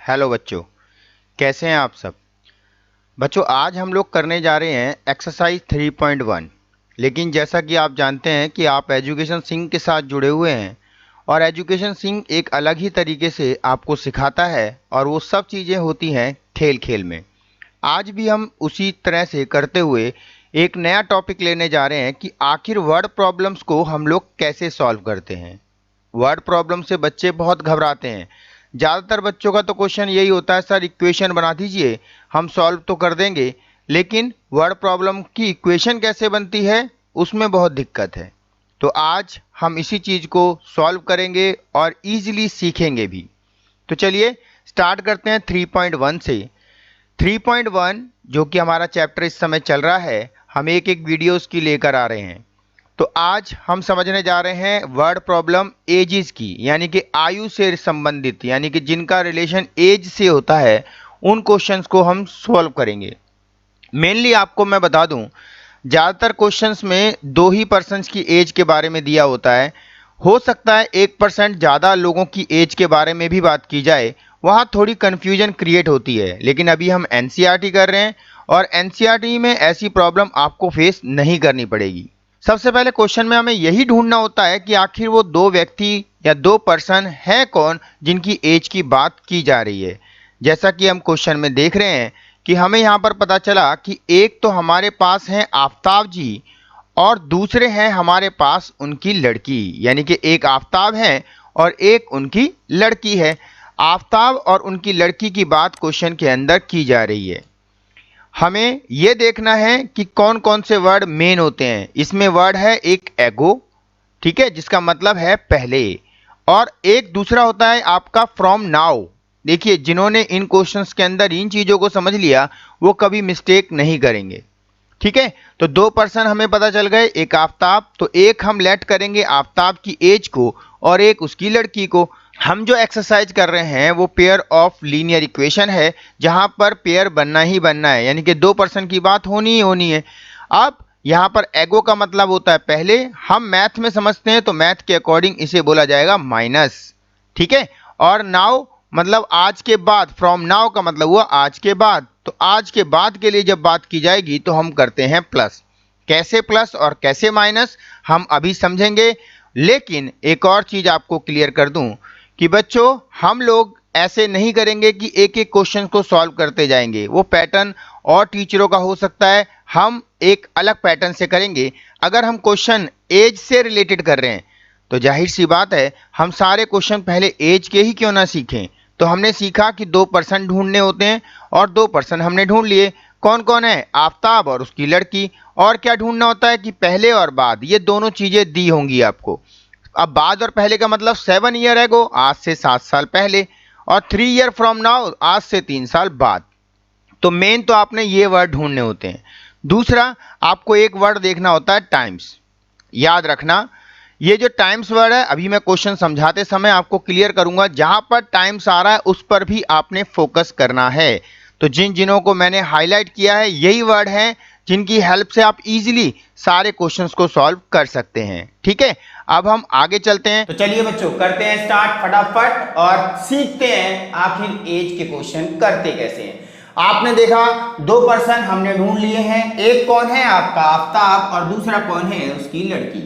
Hello बच्चों, कैसे हैं आप सब। बच्चों, आज हम लोग करने जा रहे हैं एक्सरसाइज 3.1। लेकिन जैसा कि आप जानते हैं कि आप एजुकेशन सिंह के साथ जुड़े हुए हैं और एजुकेशन सिंह एक अलग ही तरीके से आपको सिखाता है और वो सब चीज़ें होती हैं खेल खेल में। आज भी हम उसी तरह से करते हुए एक नया टॉपिक लेने जा रहे हैं कि आखिर वर्ड प्रॉब्लम्स को हम लोग कैसे सॉल्व करते हैं। वर्ड प्रॉब्लम से बच्चे बहुत घबराते हैं। ज़्यादातर बच्चों का तो क्वेश्चन यही होता है, सर इक्वेशन बना दीजिए, हम सॉल्व तो कर देंगे, लेकिन वर्ड प्रॉब्लम की इक्वेशन कैसे बनती है उसमें बहुत दिक्कत है। तो आज हम इसी चीज़ को सॉल्व करेंगे और इजीली सीखेंगे भी। तो चलिए स्टार्ट करते हैं 3.1 से। 3.1 जो कि हमारा चैप्टर इस समय चल रहा है, हम एक एक वीडियोस की लेकर आ रहे हैं। तो आज हम समझने जा रहे हैं वर्ड प्रॉब्लम एजेस की, यानी कि आयु से संबंधित, यानी कि जिनका रिलेशन एज से होता है उन क्वेश्चंस को हम सॉल्व करेंगे। मेनली आपको मैं बता दूं, ज़्यादातर क्वेश्चंस में दो ही पर्सन्स की एज के बारे में दिया होता है। हो सकता है 1% ज़्यादा लोगों की एज के बारे में भी बात की जाए, वहाँ थोड़ी कन्फ्यूजन क्रिएट होती है। लेकिन अभी हम एनसीईआरटी कर रहे हैं और एनसीईआरटी में ऐसी प्रॉब्लम आपको फेस नहीं करनी पड़ेगी। सबसे पहले क्वेश्चन में हमें यही ढूंढना होता है कि आखिर वो दो व्यक्ति या दो पर्सन है कौन जिनकी एज की बात की जा रही है। जैसा कि हम क्वेश्चन में देख रहे हैं कि हमें यहाँ पर पता चला कि एक तो हमारे पास हैं आफ्ताब जी और दूसरे हैं हमारे पास उनकी लड़की, यानी कि एक आफ्ताब है और एक उनकी लड़की है। आफ्ताब और उनकी लड़की की बात क्वेश्चन के अंदर की जा रही है। हमें यह देखना है कि कौन कौन से वर्ड मेन होते हैं। इसमें वर्ड है एक एगो, ठीक है, जिसका मतलब है पहले, और एक दूसरा होता है आपका फ्रॉम नाउ। देखिए, जिन्होंने इन क्वेश्चंस के अंदर इन चीज़ों को समझ लिया वो कभी मिस्टेक नहीं करेंगे, ठीक है। तो दो पर्सन हमें पता चल गए, एक आफ्ताब, तो एक हम लेट करेंगे आफ्ताब की एज को और एक उसकी लड़की को। हम जो एक्सरसाइज कर रहे हैं वो पेयर ऑफ लीनियर इक्वेशन है, जहां पर पेयर बनना ही बनना है, यानी कि दो पर्सन की बात होनी ही होनी है। अब यहां पर एगो का मतलब होता है पहले, हम मैथ में समझते हैं तो मैथ के अकॉर्डिंग इसे बोला जाएगा माइनस, ठीक है। और नाउ मतलब आज के बाद, फ्रॉम नाउ का मतलब हुआ आज के बाद। तो आज के बाद के लिए जब बात की जाएगी तो हम करते हैं प्लस। कैसे प्लस और कैसे माइनस हम अभी समझेंगे। लेकिन एक और चीज आपको क्लियर कर दूं कि बच्चों, हम लोग ऐसे नहीं करेंगे कि एक एक क्वेश्चन को सॉल्व करते जाएंगे। वो पैटर्न और टीचरों का हो सकता है, हम एक अलग पैटर्न से करेंगे। अगर हम क्वेश्चन एज से रिलेटेड कर रहे हैं तो जाहिर सी बात है हम सारे क्वेश्चन पहले एज के ही क्यों ना सीखें। तो हमने सीखा कि दो पर्सन ढूंढने होते हैं और दो पर्सन हमने ढूंढ लिए। कौन कौन है? आफ्ताब और उसकी लड़की। और क्या ढूंढना होता है कि पहले और बाद, ये दोनों चीजें दी होंगी आपको। अब बाद और पहले का मतलब 7 ईयर एगो, आज से 7 साल पहले, और 3 ईयर फ्रॉम नाउ, आज से 3 साल बाद। तो मेन तो आपने ये वर्ड ढूंढने होते हैं। दूसरा, आपको एक वर्ड देखना होता है टाइम्स। याद रखना, ये जो टाइम्स वर्ड है अभी मैं क्वेश्चन समझाते समय आपको क्लियर करूंगा, जहां पर टाइम्स आ रहा है उस पर भी आपने फोकस करना है। तो जिन जिनों को मैंने हाईलाइट किया है यही वर्ड हैं जिनकी हेल्प से आप इजीली सारे क्वेश्चंस को सॉल्व कर सकते हैं, ठीक है। अब हम आगे चलते हैं। तो चलिए बच्चों, करते हैं स्टार्ट फटाफट और सीखते हैं आखिर एज के क्वेश्चन करते कैसे हैं। आपने देखा दो पर्सन हमने ढूंढ लिए हैं, एक कौन है आपका आफ्ताब और दूसरा कौन है उसकी लड़की,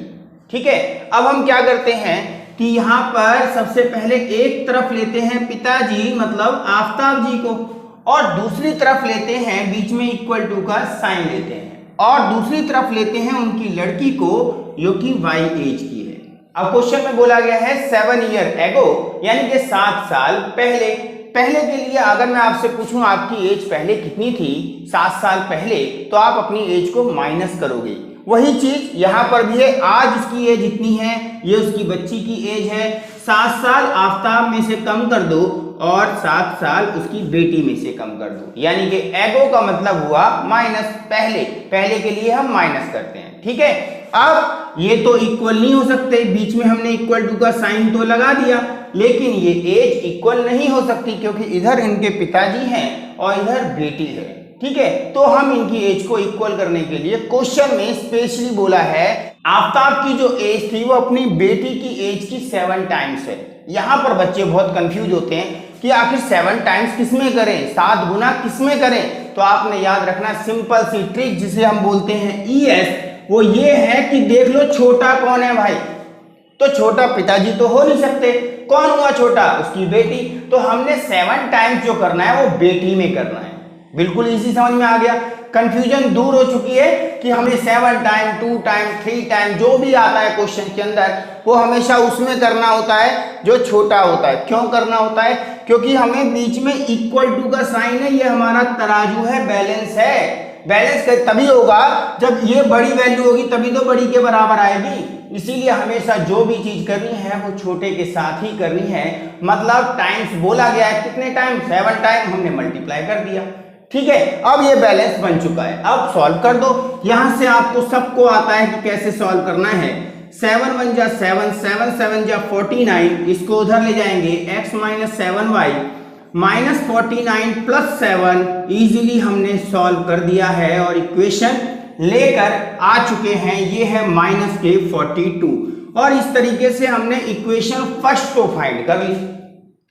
ठीक है। अब हम क्या करते हैं कि यहाँ पर सबसे पहले एक तरफ लेते हैं पिताजी मतलब आफ्ताब जी को, और दूसरी तरफ लेते हैं बीच में इक्वल टू का साइन लेते हैं, और दूसरी तरफ लेते हैं उनकी लड़की को जो कि वाई एज की है। अब क्वेश्चन में बोला गया है 7 ईयर एगो, यानी कि 7 साल पहले। पहले के लिए अगर मैं आपसे पूछूं आपकी एज पहले कितनी थी 7 साल पहले, तो आप अपनी एज को माइनस करोगे। वही चीज यहां पर भी है, आज इसकी एज इतनी है, ये उसकी बच्ची की एज है। 7 साल आफ्ताब में से कम कर दो और 7 साल उसकी बेटी में से कम कर दो, यानी कि एगो का मतलब हुआ माइनस। पहले पहले के लिए हम माइनस करते हैं, ठीक है। अब ये तो इक्वल नहीं हो सकते, बीच में हमने इक्वल टू का साइन तो लगा दिया, लेकिन ये एज इक्वल नहीं हो सकती क्योंकि इधर इनके पिताजी हैं और इधर बेटी है। ठीक है, तो हम इनकी एज को इक्वल करने के लिए क्वेश्चन में स्पेशली बोला है आफताब की जो एज थी वो अपनी बेटी की एज की 7 टाइम्स है। यहां पर बच्चे बहुत कंफ्यूज होते हैं कि आखिर 7 टाइम्स किसमें करें, 7 गुना किसमें करें। तो आपने याद रखना सिंपल सी ट्रिक जिसे हम बोलते हैं ES, वो ये है कि देख लो छोटा कौन है भाई, तो छोटा पिताजी तो हो नहीं सकते, कौन हुआ छोटा, उसकी बेटी। तो हमने 7 टाइम्स जो करना है वो बेटी में करना है। बिल्कुल इजी समझ में आ गया, कंफ्यूजन दूर हो चुकी है कि हमें 7 टाइम 2 टाइम 3 टाइम जो भी आता है क्वेश्चन के अंदर वो हमेशा उसमें करना होता है जो छोटा होता है। क्यों करना होता है, क्योंकि हमें बीच में इक्वल टू का साइन है, ये हमारा तराजू है, बैलेंस है। बैलेंस तभी होगा जब ये बड़ी वैल्यू होगी, तभी तो बड़ी के बराबर आएगी। इसीलिए हमेशा जो भी चीज करनी है वो छोटे के साथ ही करनी है। मतलब टाइम्स बोला गया है, कितने टाइम, 7 टाइम, हमने मल्टीप्लाई कर दिया। ठीक है, अब ये बैलेंस बन चुका है, अब सॉल्व कर दो। यहां से आपको सबको आता है कि कैसे सॉल्व करना है। 7 1 जा 7, 7 7 जा 49, इसको उधर ले जाएंगे, x minus 7y minus 49 plus 7, easily हमने सॉल्व कर दिया है और इक्वेशन लेकर आ चुके हैं। ये है माइनस के 42 और इस तरीके से हमने इक्वेशन फर्स्ट को फाइंड कर ली।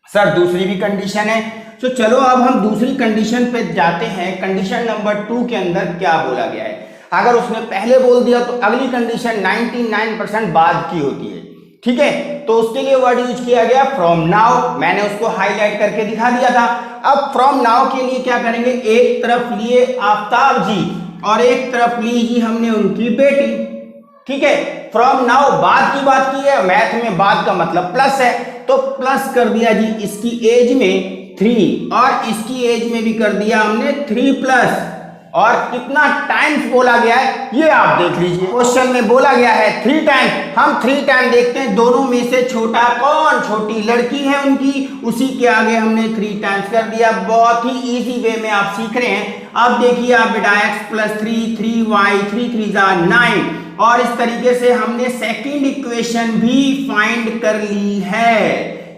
सर दूसरी भी कंडीशन है, तो चलो अब हम दूसरी कंडीशन पे जाते हैं। कंडीशन नंबर 2 के अंदर क्या बोला गया है। अगर उसने पहले बोल दिया तो अगली कंडीशन 99% बाद की होती है। ठीक है, तो उसके लिए वर्ड यूज किया गया फ्रॉम नाउ, मैंने उसको हाईलाइट करके दिखा दिया था। अब फ्रॉम नाउ के लिए क्या करेंगे, एक तरफ लिए आफ्ताब जी और एक तरफ ली जी हमने उनकी बेटी। ठीक है, फ्रॉम नाउ बाद की बात की है, मैथ में बाद का मतलब प्लस है, तो प्लस कर दिया जी इसकी एज में 3 और इसकी एज में भी कर दिया हमने 3 प्लस। और कितना टाइम्स बोला गया है ये आप देख लीजिए, क्वेश्चन में बोला गया है 3 टाइम। हम 3 टाइम देखते हैं, दोनों में से छोटा कौन, छोटी लड़की है उनकी, उसी के आगे हमने 3 टाइम्स कर दिया। बहुत ही इजी वे में आप सीख रहे हैं। अब देखिए आप बेटा x प्लस 3 3y 3 3 जा 9 और इस तरीके से हमने सेकंड इक्वेशन भी फाइंड कर ली है।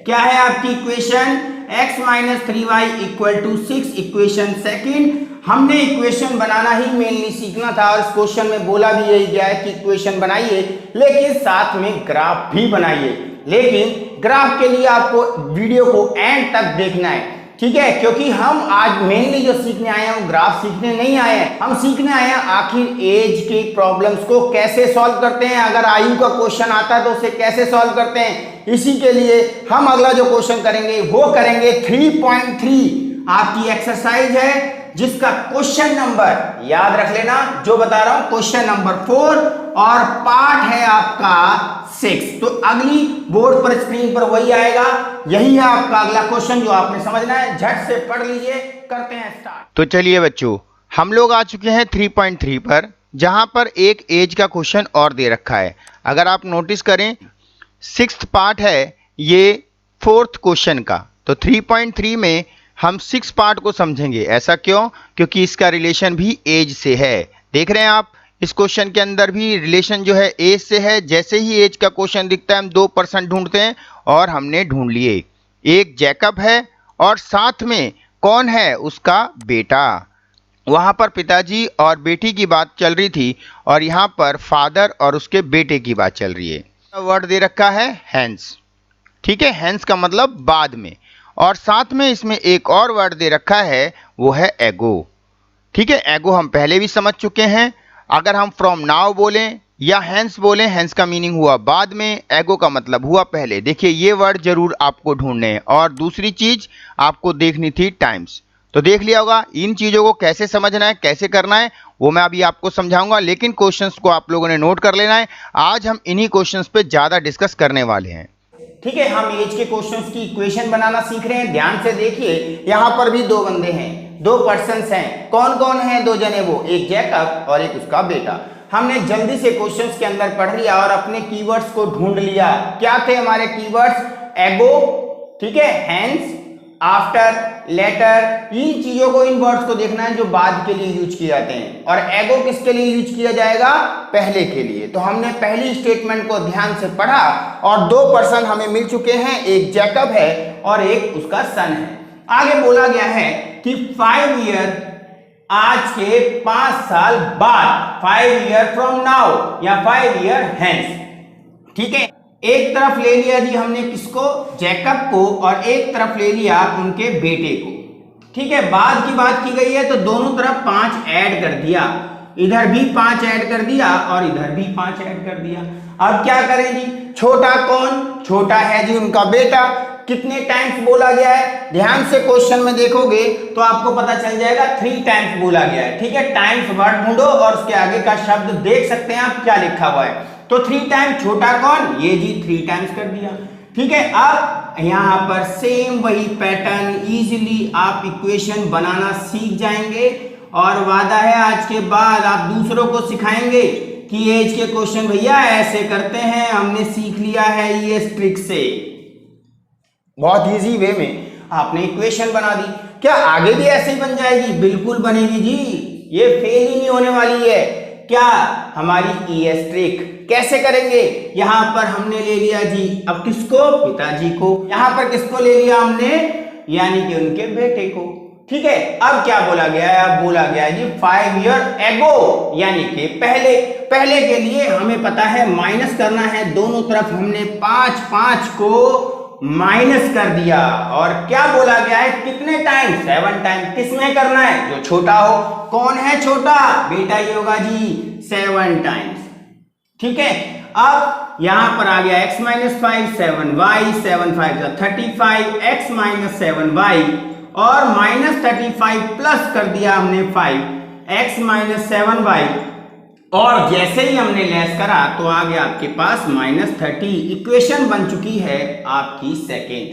क्या है आपकी equation, x minus 3y equal to 6, equation second. हमने इक्वेशन बनाना ही मेनली सीखना था और इस क्वेश्चन में बोला भी यही गया है कि इक्वेशन बनाइए लेकिन साथ में ग्राफ भी बनाइए। लेकिन ग्राफ के लिए आपको वीडियो को एंड तक देखना है, ठीक है, क्योंकि हम आज मेनली जो सीखने आए हैं वो ग्राफ सीखने नहीं आए हैं, हम सीखने आए हैं आखिर एज के प्रॉब्लम्स को कैसे सॉल्व करते हैं। अगर आयु का क्वेश्चन आता है तो उसे कैसे सॉल्व करते हैं। इसी के लिए हम अगला जो क्वेश्चन करेंगे वो करेंगे 3.3 आपकी एक्सरसाइज है, जिसका क्वेश्चन नंबर याद रख लेना, जो बता रहा हूं क्वेश्चन नंबर 4 और पार्ट है आपका 6। तो अगली बोर्ड पर स्क्रीन पर वही आएगा, यही है आपका अगला क्वेश्चन जो आपने समझना है। झट से पढ़ लीजिए, करते हैं स्टार्ट। तो चलिए बच्चों, हम लोग आ चुके हैं 3.3 पर, जहां पर एक एज का क्वेश्चन और दे रखा है। अगर आप नोटिस करें 6th पार्ट है ये 4th क्वेश्चन का, तो 3.3 में हम 6 पार्ट को समझेंगे। ऐसा क्यों, क्योंकि इसका रिलेशन भी एज से है। देख रहे हैं आप इस क्वेश्चन के अंदर भी रिलेशन जो है एज से है। जैसे ही एज का क्वेश्चन दिखता है हम 2% ढूंढते हैं और हमने ढूंढ लिए। एक जैकब है और साथ में कौन है, उसका बेटा। वहां पर पिताजी और बेटी की बात चल रही थी और यहाँ पर फादर और उसके बेटे की बात चल रही है। वर्ड दे रखा है हैंस, ठीक है, हैंस का मतलब बाद में, और साथ में इसमें एक और वर्ड दे रखा है वो है एगो। ठीक है, एगो हम पहले भी समझ चुके हैं। अगर हम फ्रॉम नाउ बोलें या हैंस बोलें, हैंस का मीनिंग हुआ बाद में, एगो का मतलब हुआ पहले। देखिए ये वर्ड जरूर आपको ढूंढने हैं। और दूसरी चीज आपको देखनी थी टाइम्स, तो देख लिया होगा। इन चीजों को कैसे समझना है, कैसे करना है, वो मैं अभी आपको समझाऊंगा, लेकिन क्वेश्चंस को आप लोगों ने नोट कर लेना है। आज हम इन्हीं क्वेश्चंस पे ज्यादा डिस्कस करने वाले हैं। ठीक है, हम एज के क्वेश्चंस की इक्वेशन बनाना सीख रहे हैं। ध्यान से देखिए, यहाँ पर भी 2 बंदे हैं, 2 पर्सन्स हैं। कौन कौन है 2 जने, वो एक जैकब और एक उसका बेटा। हमने जल्दी से क्वेश्चंस के अंदर पढ़ लिया और अपने कीवर्ड्स को ढूंढ लिया। क्या थे हमारे कीवर्ड्स, एगो, ठीक है, हैंस, आफ्टर, लेटर। इन चीजों को, इन वर्ड्स को देखना है जो बाद के लिए यूज किए जाते हैं। और एगो किसके लिए यूज किया जाएगा, पहले के लिए। तो हमने पहली स्टेटमेंट को ध्यान से पढ़ा और 2 पर्सन हमें मिल चुके हैं, एक जैकब है और एक उसका सन है। आगे बोला गया है कि 5 ईयर आज के 5 साल बाद, 5 ईयर फ्रॉम नाउ या 5 ईयर हेंस। ठीक है, एक तरफ ले लिया जी हमने किसको, जैकब को, और एक तरफ ले लिया उनके बेटे को। ठीक है, बाद की बात की गई है तो दोनों तरफ 5 ऐड कर दिया, इधर भी 5 ऐड कर दिया और इधर भी 5 ऐड कर दिया। अब क्या करें जी, छोटा कौन, छोटा है जी उनका बेटा। कितने टाइम्स बोला गया है, ध्यान से क्वेश्चन में देखोगे तो आपको पता चल जाएगा 3 टाइम्स बोला गया है। ठीक है, टाइम्स वर्ड ढूंढो और उसके आगे का शब्द देख सकते हैं आप क्या लिखा हुआ है। तो 3 टाइम्स छोटा कौन, ये जी 3 टाइम्स कर दिया। ठीक है, अब यहां पर सेम वही पैटर्न, इजीली आप इक्वेशन बनाना सीख जाएंगे और वादा है आज के बाद आप दूसरों को सिखाएंगे कि एज के क्वेश्चन भैया ऐसे करते हैं, हमने सीख लिया है ये ट्रिक से। बहुत इजी वे में आपने इक्वेशन बना दी, क्या आगे भी ऐसे ही बन जाएगी? बिल्कुल बनेगी जी, ये फेल ही नहीं होने वाली है। क्या हमारी ईएस ट्रिक कैसे करेंगे, यहां पर हमने ले लिया जी अब किसको, पिताजी को, यहां पर किसको ले लिया हमने, यानी कि उनके बेटे को। ठीक है, अब क्या बोला गया है, अब बोला गया है जी 5 ईयर एगो, यानी कि पहले के लिए हमें पता है माइनस करना है, दोनों तरफ हमने 5 को माइनस कर दिया। और क्या बोला गया है, कितने टाइम, 7 टाइम। किसमें करना है, जो छोटा हो। कौन है छोटा, बेटा ही होगा जी, 7 टाइम्स। ठीक है, अब यहां पर आ गया x - 5 7y, 7 5 35, x - 7y और -35 प्लस कर दिया हमने 5 x - 7y, और जैसे ही हमने लेस करा तो आ गया आपके पास -30। इक्वेशन बन चुकी है आपकी सेकेंड।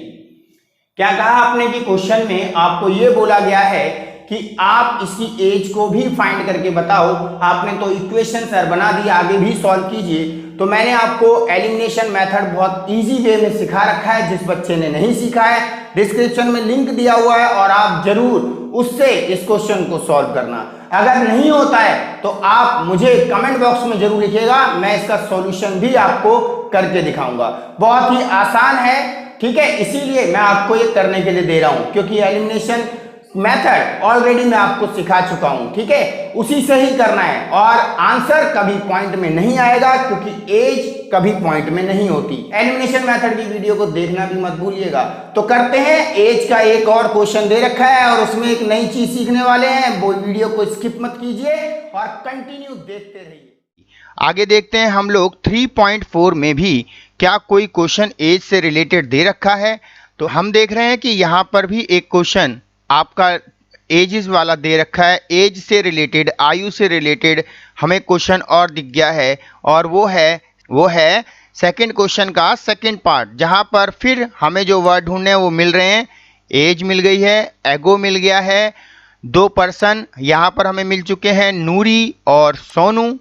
क्या कहा आपने कि क्वेश्चन में आपको ये बोला गया है कि आप इसकी एज को भी फाइंड करके बताओ। आपने तो इक्वेशन सर बना दी, आगे भी सॉल्व कीजिए। तो मैंने आपको एलिमिनेशन मेथड बहुत इजी वे में सिखा रखा है, जिस बच्चे ने नहीं सीखा है डिस्क्रिप्शन में लिंक दिया हुआ है और आप जरूर उससे इस क्वेश्चन को सॉल्व करना। अगर नहीं होता है तो आप मुझे कमेंट बॉक्स में जरूर लिखिएगा, मैं इसका सॉल्यूशन भी आपको करके दिखाऊंगा। बहुत ही आसान है, ठीक है, इसीलिए मैं आपको ये करने के लिए दे रहा हूं, क्योंकि एलिमिनेशन मेथड ऑलरेडी मैं आपको सिखा चुका हूं। ठीक है, उसी से ही करना है और आंसर कभी पॉइंट में नहीं आएगा, क्योंकि एज कभी पॉइंट में नहीं होती। एलिमिनेशन मेथड की वीडियो को देखना भी मत भूलिएगा। तो करते हैं, एज का एक और क्वेश्चन दे रखा है और उसमें एक नई चीज सीखने वाले हैं। वो वीडियो को स्किप मत कीजिए और कंटिन्यू देखते रहिए। आगे देखते हैं हम लोग 3.4 में भी क्या कोई क्वेश्चन एज से रिलेटेड दे रखा है। तो हम देख रहे हैं कि यहाँ पर भी एक क्वेश्चन आपका एजेस वाला दे रखा है। एज से रिलेटेड, आयु से रिलेटेड हमें क्वेश्चन और दिख गया है, और वो है सेकंड क्वेश्चन का सेकंड पार्ट, जहां पर फिर हमें जो वर्ड ढूंढने हैं वो मिल रहे हैं। एज मिल गई है, एगो मिल गया है, 2 पर्सन यहाँ पर हमें मिल चुके हैं, नूरी और सोनू।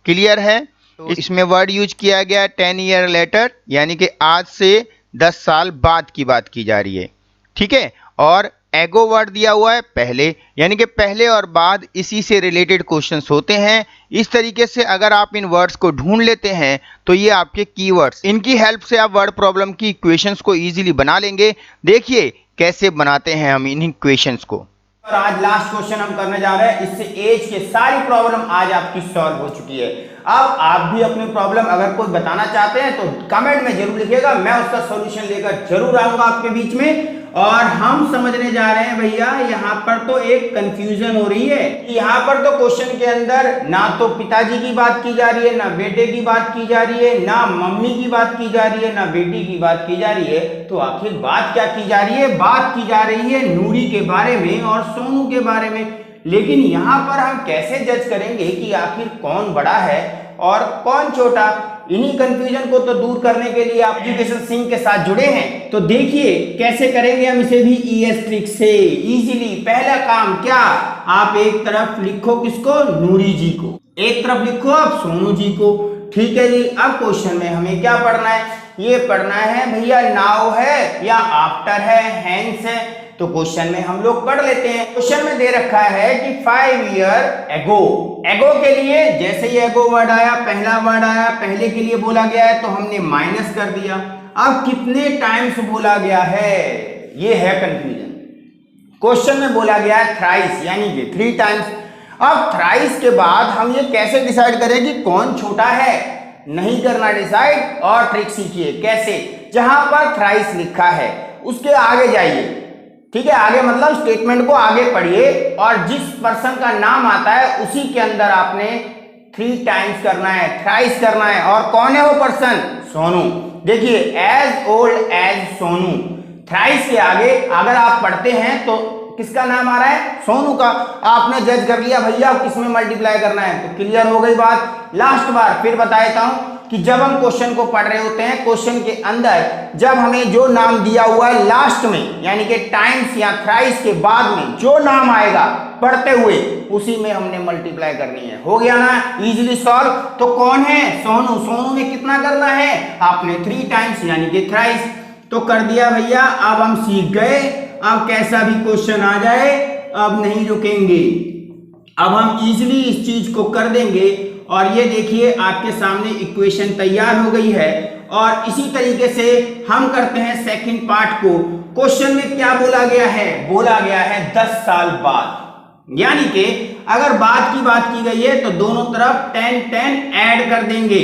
क्लियर है, तो इसमें वर्ड यूज किया गया 10 ईयर लेटर, यानी कि आज से 10 साल बाद की बात की जा रही है। ठीक है, और एगो वर्ड दिया हुआ है पहले, यानी कि पहले और बाद इसी से रिलेटेड क्वेश्चंस होते हैं। इस तरीके से अगर आप इन वर्ड्स को ढूंढ लेते हैं तो ये आपके कीवर्ड्स, इनकी हेल्प से आप वर्ड प्रॉब्लम की इक्वेशंस को इजीली बना लेंगे। देखिए कैसे बनाते हैं हम इन इक्वेशंस को। और आज लास्ट क्वेश्चन हम करने जा रहे हैं, इससे एज के सारी प्रॉब्लम आज आपकी सॉल्व हो चुकी है। अब आप भी अपनी प्रॉब्लम अगर कोई बताना चाहते हैं तो कमेंट में जरूर लिखिएगा, मैं उसका सॉल्यूशन लेकर जरूर आऊंगा आपके बीच में। और हम समझने जा रहे हैं भैया, यहाँ पर तो एक कंफ्यूजन हो रही है। यहाँ पर तो क्वेश्चन के अंदर ना तो पिताजी की बात की जा रही है, ना बेटे की बात की जा रही है, ना मम्मी की बात की जा रही है, ना बेटी की बात की जा रही है। तो आखिर बात क्या की जा रही है? बात की जा रही है नूरी के बारे में और सोनू के बारे में। लेकिन यहाँ पर हम कैसे जज करेंगे कि आखिर कौन बड़ा है और कौन छोटा? इन्हीं कंफ्यूजन को तो दूर करने के लिए आप एजुकेशन सिंह के साथ जुड़े हैं। तो देखिए कैसे करेंगे हम इसे भी ईएस ट्रिक से इजीली। पहला काम क्या, आप एक तरफ लिखो किसको, नूरी जी को, एक तरफ लिखो आप सोनू जी को। ठीक है जी, अब क्वेश्चन में हमें क्या पढ़ना है? ये पढ़ना है भैया नाउ है या आफ्टर है, हैंस है। तो क्वेश्चन में हम लोग पढ़ लेते हैं। क्वेश्चन में दे रखा है कि 5 ईयर एगो। एगो के लिए जैसे ही एगो वर्ड आया, पहला वर्ड आया, पहले के लिए बोला गया है तो हमने माइनस कर दिया। अब कितने टाइम्स बोला गया है, ये है कंफ्यूजन। क्वेश्चन में बोला गया है थ्राइस यानी कि 3 टाइम्स। अब थ्राइस के बाद हम ये कैसे डिसाइड करें कि कौन छोटा है? नहीं करना डिसाइड, और ट्रिक सीखिए कैसे। जहां पर थ्राइस लिखा है उसके आगे जाइए, ठीक है, आगे मतलब स्टेटमेंट को आगे पढ़िए और जिस पर्सन का नाम आता है उसी के अंदर आपने 3 टाइम्स करना है, थ्राइस करना है। और कौन है वो पर्सन? सोनू। देखिए as old as Sonu, thrice के आगे अगर आप पढ़ते हैं तो किसका नाम आ रहा है? सोनू का। आपने जज कर लिया भैया किसमें मल्टीप्लाई करना है, तो क्लियर हो गई बात। लास्ट बार फिर बता देता हूं कि जब हम क्वेश्चन को पढ़ रहे होते हैं, क्वेश्चन के अंदर जब हमें जो नाम दिया हुआ है लास्ट में यानी कि टाइम्स या थ्राइस के बाद में जो नाम आएगा पढ़ते हुए उसी में हमने मल्टीप्लाई करनी है। हो गया ना इजीली सॉल्व। तो कौन है? सोनू। सोनू में कितना करना है? आपने 3 टाइम्स यानी कि थ्राइस। तो कर दिया भैया। अब हम सीख गए, अब कैसा भी क्वेश्चन आ जाए अब नहीं रुकेंगे, अब हम इजीली इस चीज को कर देंगे। और ये देखिए आपके सामने इक्वेशन तैयार हो गई है। और इसी तरीके से हम करते हैं सेकंड पार्ट को। क्वेश्चन में क्या बोला गया है? बोला गया है 10 साल बाद, यानी कि अगर बाद की बात की गई है तो दोनों तरफ 10 ऐड कर देंगे,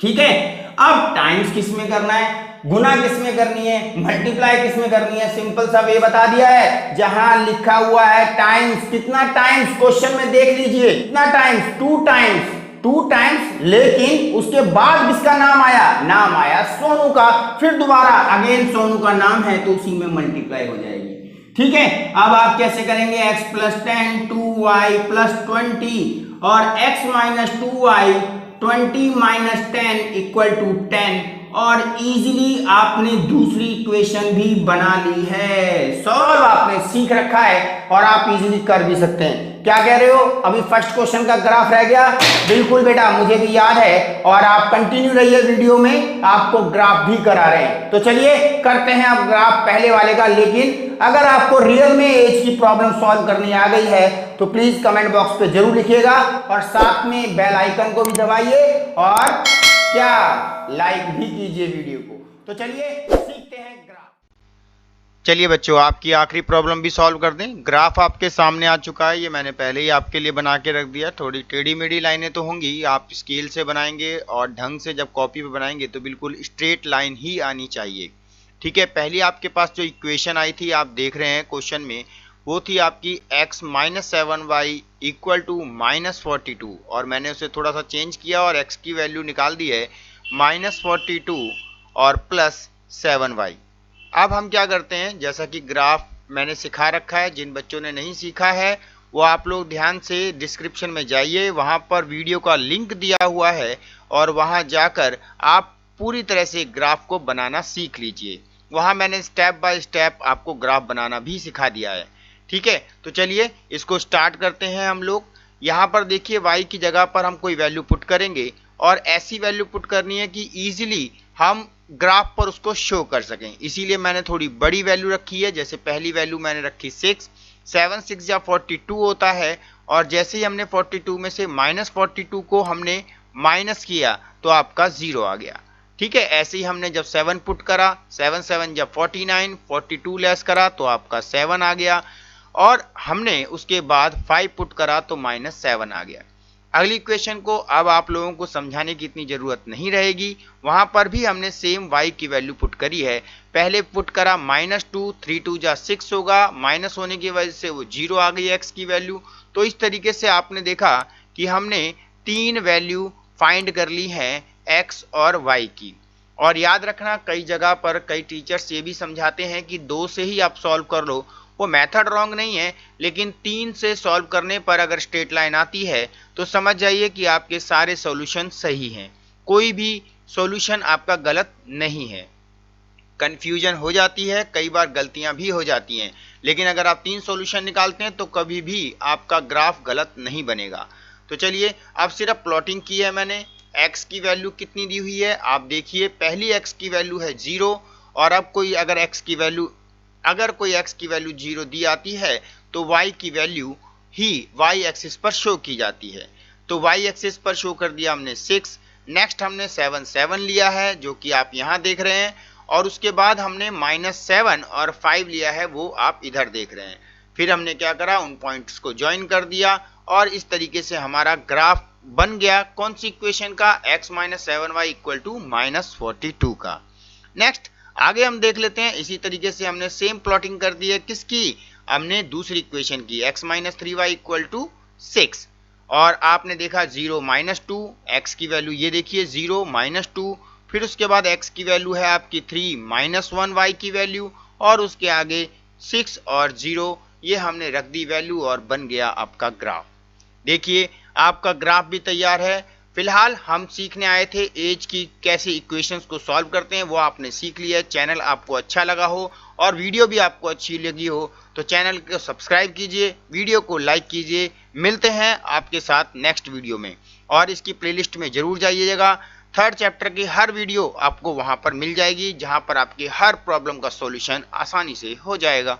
ठीक है। अब टाइम्स किस में करना है, गुना किस में करनी है, मल्टीप्लाई किस में करनी है? सिंपल सा वे बता दिया है। जहां लिखा हुआ है टाइम्स, कितना टाइम्स क्वेश्चन में देख लीजिए, कितना टाइम्स? 2 times, 2 times. लेकिन उसके बाद किसका नाम आया? नाम आया सोनू का। फिर दोबारा अगेन सोनू का नाम है तो उसी में मल्टीप्लाई हो जाएगी, ठीक है। अब आप कैसे करेंगे? x + 10 2y + 20 और x - 2y 20 - 10 = 10। और इजीली आपने दूसरी इक्वेशन भी बना ली है। सॉल्व आपने सीख रखा है और आप इजीली कर भी सकते हैं। क्या कह रहे हो? अभी फर्स्ट क्वेश्चन का ग्राफ रह गया। बिल्कुल बेटा, मुझे भी याद है और आप कंटिन्यू रहिए वीडियो में, आपको ग्राफ भी करा रहे हैं। तो चलिए करते हैं अब ग्राफ पहले वाले का। लेकिन अगर आपको रियल में एज की प्रॉब्लम सॉल्व करनी आ गई है तो प्लीज कमेंट बॉक्स पे जरूर लिखिएगा और साथ में बेल आइकन को भी दबाइए और क्या लाइक भी कीजिए वीडियो को। तो चलिए सीखते हैं ग्राफ। चलिए बच्चों, आपकी आखिरी प्रॉब्लम भी सॉल्व कर दें। ग्राफ आपके सामने आ चुका है, ये मैंने पहले ही आपके लिए बना के रख दिया। थोड़ी टेढ़ी मेढ़ी लाइनें तो होंगी, आप स्केल से बनाएंगे और ढंग से जब कॉपी पे बनाएंगे तो बिल्कुल स्ट्रेट लाइन ही आनी चाहिए, ठीक है। पहली आपके पास जो इक्वेशन आई थी आप देख रहे हैं क्वेश्चन में, वो थी आपकी x - 7y = -42 और मैंने उसे थोड़ा सा चेंज किया और x की वैल्यू निकाल दी है -42 और +7y। अब हम क्या करते हैं, जैसा कि ग्राफ मैंने सिखा रखा है, जिन बच्चों ने नहीं सीखा है वो आप लोग ध्यान से डिस्क्रिप्शन में जाइए, वहाँ पर वीडियो का लिंक दिया हुआ है और वहाँ जाकर आप पूरी तरह से ग्राफ को बनाना सीख लीजिए। वहाँ मैंने स्टेप बाय स्टेप आपको ग्राफ बनाना भी सिखा दिया है, ठीक है। तो चलिए इसको स्टार्ट करते हैं हम लोग। यहाँ पर देखिए y की जगह पर हम कोई वैल्यू पुट करेंगे और ऐसी वैल्यू पुट करनी है कि इजीली हम ग्राफ पर उसको शो कर सकें। इसीलिए मैंने थोड़ी बड़ी वैल्यू रखी है। जैसे पहली वैल्यू मैंने रखी 6, 7 6 या 42 होता है और जैसे ही हमने 42 में से -42 को हमने माइनस किया तो आपका 0 आ गया, ठीक है। ऐसे ही हमने जब 7 पुट करा, 7 7 जब 49, 42 लेस करा तो आपका 7 आ गया और हमने उसके बाद 5 पुट करा तो -7 आ गया। अगली इक्वेशन को अब आप लोगों को समझाने की इतनी ज़रूरत नहीं रहेगी, वहाँ पर भी हमने सेम y की वैल्यू पुट करी है। पहले पुट करा -2, 3 2 जा 6 होगा, माइनस होने की वजह से वो 0 आ गई x की वैल्यू। तो इस तरीके से आपने देखा कि हमने 3 वैल्यू फाइंड कर ली हैं x और y की। और याद रखना, कई जगह पर कई टीचर्स ये भी समझाते हैं कि 2 से ही आप सॉल्व कर लो। वो मेथड रॉन्ग नहीं है, लेकिन 3 से सॉल्व करने पर अगर स्ट्रेट लाइन आती है तो समझ जाइए कि आपके सारे सॉल्यूशन सही हैं, कोई भी सॉल्यूशन आपका गलत नहीं है। कंफ्यूजन हो जाती है, कई बार गलतियां भी हो जाती हैं, लेकिन अगर आप 3 सॉल्यूशन निकालते हैं तो कभी भी आपका ग्राफ गलत नहीं बनेगा। तो चलिए अब सिर्फ प्लॉटिंग की है मैंने। x की वैल्यू कितनी दी हुई है आप देखिए, पहली x की वैल्यू है 0 और अब कोई अगर x की वैल्यू 0 दी आती है तो y की वैल्यू ही y एक्सिस पर शो की जाती है। तो y एक्सिस पर शो कर दिया हमने 6। नेक्स्ट हमने 7 लिया है जो कि आप यहाँ देख रहे हैं और उसके बाद हमने -7 और 5 लिया है, वो आप इधर देख रहे हैं। फिर हमने क्या करा, उन पॉइंट्स को ज्वाइन कर दिया और इस तरीके से हमारा ग्राफ बन गया कौन सी इक्वेशन का, x - 7y = -42 का। नेक्स्ट आगे हम देख लेते हैं। इसी तरीके से हमने सेम प्लॉटिंग कर दी है, किसकी, हमने दूसरी इक्वेशन की, x - 3y = 6 और आपने देखा 0 - 2, x की वैल्यू ये देखिए 0 - 2, फिर उसके बाद x की वैल्यू है आपकी 3 - 1 y की वैल्यू और उसके आगे 6 और 0 ये हमने रख दी वैल्यू और बन गया आपका ग्राफ। देखिए आपका ग्राफ भी तैयार है। फिलहाल हम सीखने आए थे एज की कैसे इक्वेशंस को सॉल्व करते हैं, वो आपने सीख लिया है। चैनल आपको अच्छा लगा हो और वीडियो भी आपको अच्छी लगी हो तो चैनल को सब्सक्राइब कीजिए, वीडियो को लाइक कीजिए। मिलते हैं आपके साथ नेक्स्ट वीडियो में और इसकी प्लेलिस्ट में जरूर जाइएगा। 3rd चैप्टर की हर वीडियो आपको वहां पर मिल जाएगी जहां पर आपकी हर प्रॉब्लम का सॉल्यूशन आसानी से हो जाएगा।